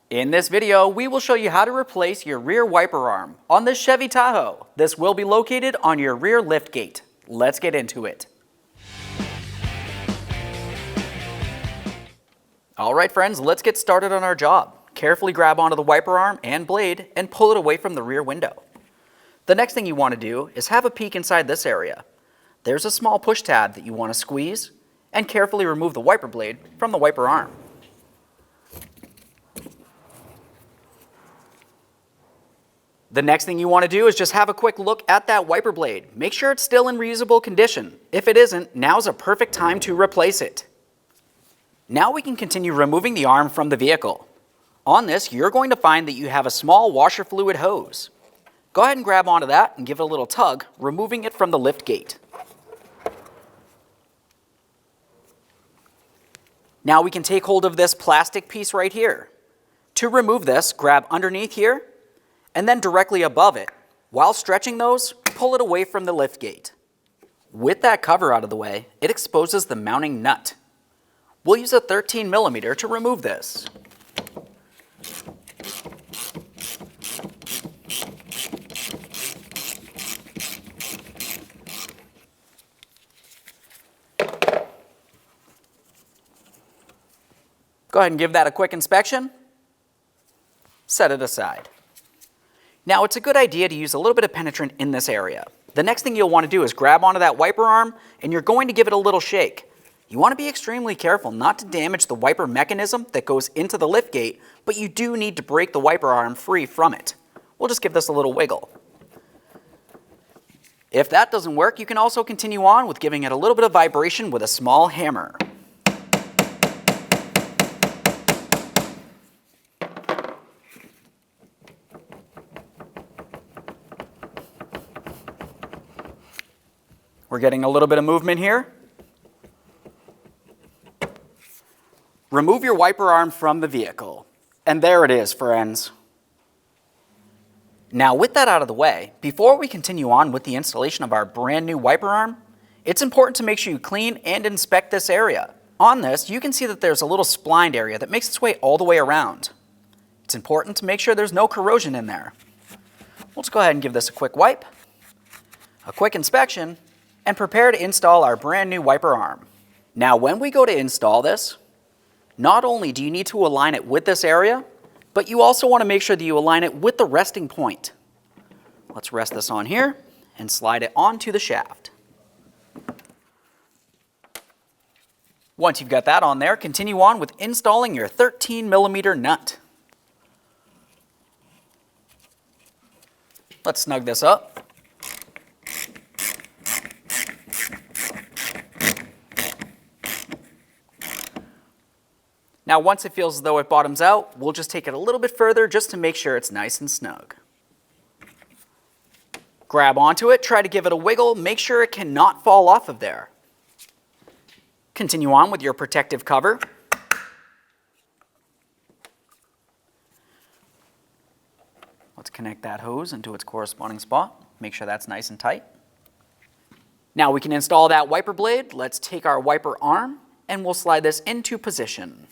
In this video, we will show you how to replace your rear wiper arm on this Chevy Tahoe. This will be located on your rear lift gate. Let's get into it. All right, friends, let's get started on our job. Carefully grab onto the wiper arm and blade and pull it away from the rear window. The next thing you want to do is have a peek inside this area. There's a small push tab that you want to squeeze and carefully remove the wiper blade from the wiper arm. The next thing you want to do is just have a quick look at that wiper blade. Make sure it's still in reusable condition. If it isn't, now's a perfect time to replace it. Now we can continue removing the arm from the vehicle. On this, you're going to find that you have a small washer fluid hose. Go ahead and grab onto that and give it a little tug, removing it from the lift gate. Now we can take hold of this plastic piece right here. To remove this, grab underneath here and then directly above it. While stretching those, pull it away from the lift gate. With that cover out of the way, it exposes the mounting nut. We'll use a 13mm to remove this. Go ahead and give that a quick inspection. Set it aside. Now, it's a good idea to use a little bit of penetrant in this area. The next thing you'll want to do is grab onto that wiper arm, and you're going to give it a little shake. You want to be extremely careful not to damage the wiper mechanism that goes into the lift gate, but you do need to break the wiper arm free from it. We'll just give this a little wiggle. If that doesn't work, you can also continue on with giving it a little bit of vibration with a small hammer. We're getting a little bit of movement here. Remove your wiper arm from the vehicle. And there it is, friends. Now, with that out of the way, before we continue on with the installation of our brand new wiper arm, it's important to make sure you clean and inspect this area. On this, you can see that there's a little splined area that makes its way all the way around. It's important to make sure there's no corrosion in there. We'll just go ahead and give this a quick wipe, a quick inspection, and prepare to install our brand new wiper arm. Now, when we go to install this, not only do you need to align it with this area, but you also want to make sure that you align it with the resting point. Let's rest this on here and slide it onto the shaft. Once you've got that on there, continue on with installing your 13mm nut. Let's snug this up. Now, once it feels as though it bottoms out, we'll just take it a little bit further just to make sure it's nice and snug. Grab onto it, try to give it a wiggle, make sure it cannot fall off of there. Continue on with your protective cover. Let's connect that hose into its corresponding spot. Make sure that's nice and tight. Now we can install that wiper blade. Let's take our wiper arm and we'll slide this into position.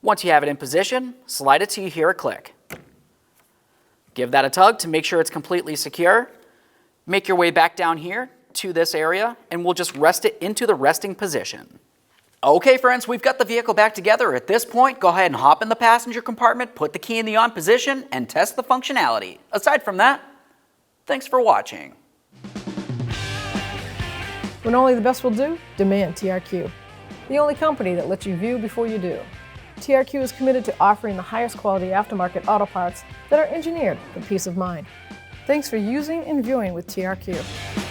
Once you have it in position, slide it till you hear a click. Give that a tug to make sure it's completely secure. Make your way back down here to this area, and we'll just rest it into the resting position. Okay, friends, we've got the vehicle back together. At this point, go ahead and hop in the passenger compartment, put the key in the on position, and test the functionality. Aside from that, thanks for watching. When only the best will do, demand TRQ. The only company that lets you view before you do. TRQ is committed to offering the highest quality aftermarket auto parts that are engineered for peace of mind. Thanks for using and viewing with TRQ.